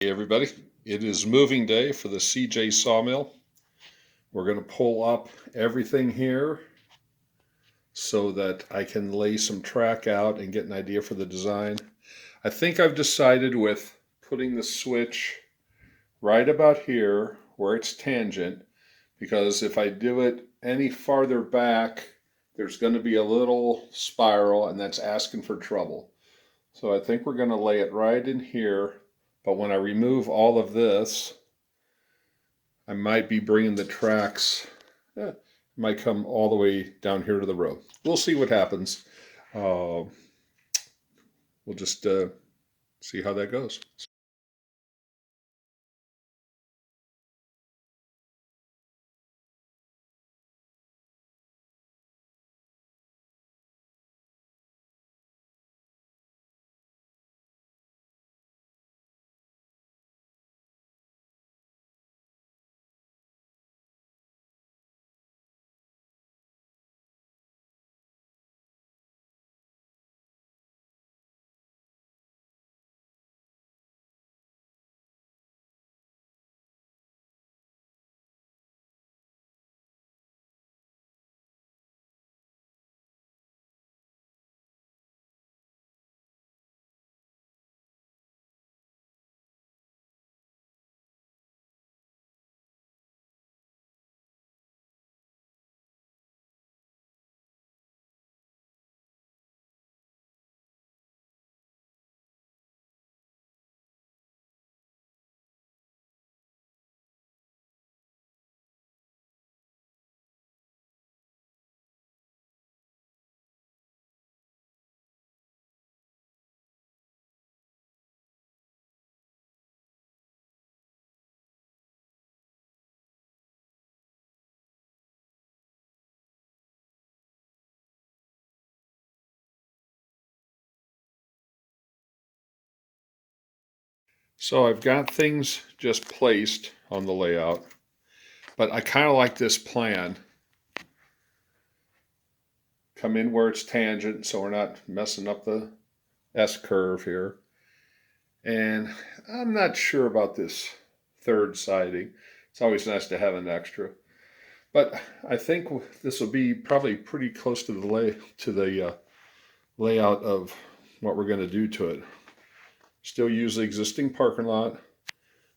Hey everybody, it is moving day for the CJ sawmill. We're going to pull up everything here so that I can lay some track out and get an idea for the design. I think I've decided with putting the switch right about here where it's tangent, because if I do it any farther back, there's going to be a little spiral and that's asking for trouble. So I think we're going to lay it right in here. But when I remove all of this, I might be bringing the tracks, might come all the way down here to the road. We'll see what happens. We'll just see how that goes. So I've got things just placed on the layout, but I kind of like this plan. Come in where it's tangent so we're not messing up the S curve here. And I'm not sure about this third siding. It's always nice to have an extra. But I think this will be probably pretty close to the layout of what we're going to do to it. Still use the existing parking lot.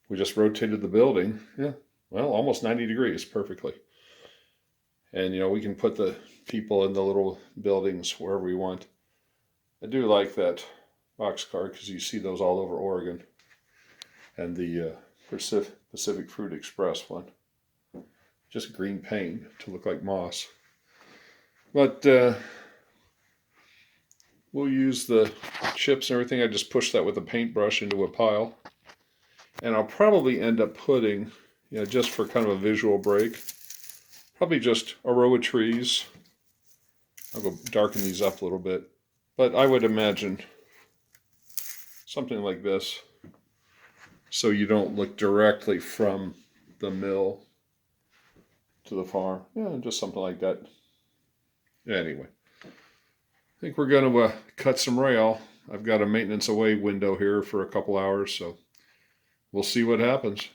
We just rotated the building. Yeah, well, almost 90 degrees perfectly. And we can put the people in the little buildings wherever we want. I do like that boxcar because you see those all over Oregon, and the Pacific Fruit Express one. Just green paint to look like moss. But we'll use the chips and everything. I just push that with a paintbrush into a pile. And I'll probably end up putting, just for kind of a visual break, probably just a row of trees. I'll go darken these up a little bit. But I would imagine something like this, so you don't look directly from the mill to the farm. Yeah, just something like that. Anyway, I think we're going to cut some rail. I've got a maintenance away window here for a couple hours, so we'll see what happens.